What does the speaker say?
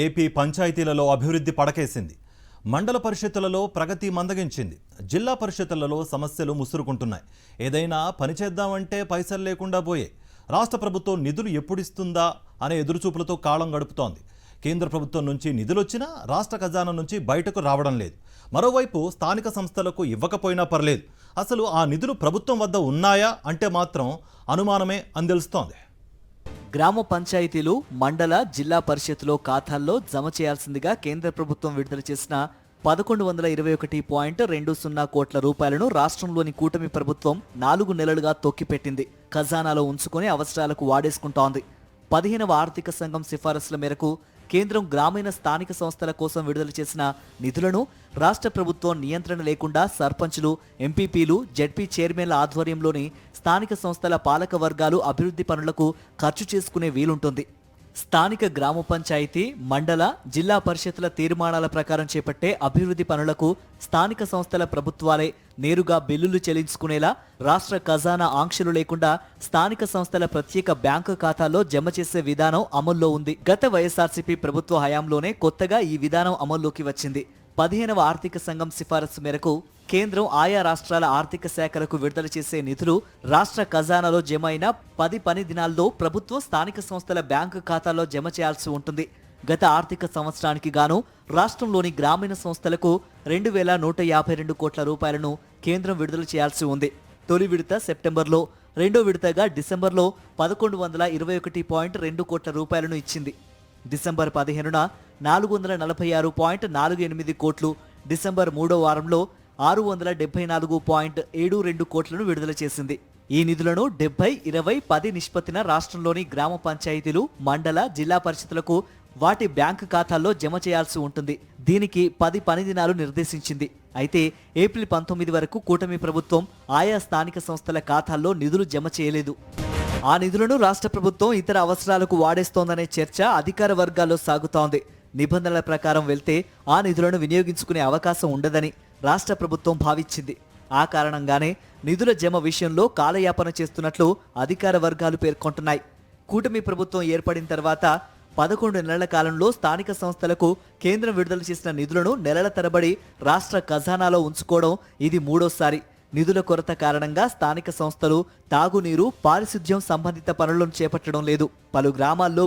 AP పంచాయతీలలో అభివృద్ధి పడకేసింది. మండల పరిషత్తులలో ప్రగతి మందగించింది. జిల్లా పరిషత్తులలో సమస్యలు ముసురుకుంటున్నాయి. ఏదైనా పని చేద్దామంటే పైసలు లేకుండా పోయే. రాష్ట్ర ప్రభుత్వం నిధులు ఎప్పుడిస్తుందా అనే ఎదురుచూపులతో కాలం గడుపుతోంది. కేంద్ర ప్రభుత్వం నుంచి నిధులొచ్చినా రాష్ట్ర ఖజానా నుంచి బయటకు రావడం లేదు. మరోవైపు స్థానిక సంస్థలకు ఇవ్వకపోయినా పర్లేదు, అసలు ఆ నిధులు ప్రభుత్వం వద్ద ఉన్నాయా అంటే మాత్రం అనుమానమే అని తెలుస్తోంది. గ్రామ పంచాయతీలు, మండల, జిల్లా పరిషత్తులో ఖాతాల్లో జమ చేయాల్సిందిగా కేంద్ర ప్రభుత్వం విడుదల చేసిన 1121.20 కోట్ల రూపాయలను రాష్ట్రంలోని కూటమి ప్రభుత్వం 4 నెలలుగా తొక్కిపెట్టింది. ఖజానాలో ఉంచుకొని అవసరాలకు వాడేసుకుంటోంది. 15వ ఆర్థిక సంఘం సిఫారసుల మేరకు కేంద్రం గ్రామీణ స్థానిక సంస్థల కోసం విడుదల చేసిన నిధులను రాష్ట్ర ప్రభుత్వం నియంత్రణ లేకుండా సర్పంచులు, ఎంపీపీలు, జెడ్పీ చైర్మన్ల ఆధ్వర్యంలోని స్థానిక సంస్థల పాలక వర్గాలు అభివృద్ధి పనులకు ఖర్చు చేసుకునే వీలుంటుంది. స్థానిక గ్రామ పంచాయతీ, మండల, జిల్లా పరిషత్తుల తీర్మానాల ప్రకారం చేపట్టే అభివృద్ధి పనులకు స్థానిక సంస్థల ప్రభుత్వాలే నేరుగా బిల్లులు చెల్లించుకునేలా రాష్ట్ర ఖజానా ఆంక్షలు లేకుండా స్థానిక సంస్థల ప్రత్యేక బ్యాంకు ఖాతాల్లో జమ చేసే విధానం అమల్లో ఉంది. గత వైఎస్ఆర్సీపీ ప్రభుత్వ హయాంలోనే కొత్తగా ఈ విధానం అమల్లోకి వచ్చింది. 15వ ఆర్థిక సంఘం సిఫారసు మేరకు కేంద్రం ఆయా రాష్ట్రాల ఆర్థిక శాఖలకు విడుదల చేసే నిధులు రాష్ట్ర ఖజానాలో జమ అయిన 10 పని దినాల్లో ప్రభుత్వం స్థానిక సంస్థల బ్యాంకు ఖాతాల్లో జమ చేయాల్సి ఉంటుంది. గత ఆర్థిక సంవత్సరానికి గాను రాష్ట్రంలోని గ్రామీణ సంస్థలకు 2,152 కోట్ల రూపాయలను కేంద్రం విడుదల చేయాల్సి ఉంది. తొలి విడత సెప్టెంబర్లో, రెండో విడతగా డిసెంబర్లో 1121.2 కోట్ల రూపాయలను ఇచ్చింది. డిసెంబర్ 15న 446.48 కోట్లు, డిసెంబర్ 3వ వారంలో 674.72 కోట్లను విడుదల చేసింది. ఈ నిధులను 70-20-10 నిష్పత్తిన రాష్ట్రంలోని గ్రామ పంచాయతీలు, మండల, జిల్లా పరిషత్తులకు వాటి బ్యాంకు ఖాతాల్లో జమ చేయాల్సి ఉంటుంది. దీనికి 10 పని దినాలు నిర్దేశించింది. అయితే ఏప్రిల్ 19 వరకు కూటమి ప్రభుత్వం ఆయా స్థానిక సంస్థల ఖాతాల్లో నిధులు జమ చేయలేదు. ఆ నిధులను రాష్ట్ర ప్రభుత్వం ఇతర అవసరాలకు వాడేస్తోందనే చర్చ అధికార వర్గాల్లో సాగుతోంది. నిబంధనల ప్రకారం వెళ్తే ఆ నిధులను వినియోగించుకునే అవకాశం ఉండదని రాష్ట్ర ప్రభుత్వం భావించింది. ఆ కారణంగానే నిధుల జమ విషయంలో కాలయాపన చేస్తున్నట్లు అధికార వర్గాలు పేర్కొంటున్నాయి. కూటమి ప్రభుత్వం ఏర్పడిన తర్వాత 11 నెలల కాలంలో స్థానిక సంస్థలకు కేంద్రం విడుదల చేసిన నిధులను నెలల తరబడి రాష్ట్ర ఖజానాలో ఉంచుకోవడం ఇది మూడోసారి. నిధుల కొరత కారణంగా స్థానిక సంస్థలు తాగునీరు, పారిశుధ్యం సంబంధిత పనులను చేపట్టడం లేదు. పలు గ్రామాల్లో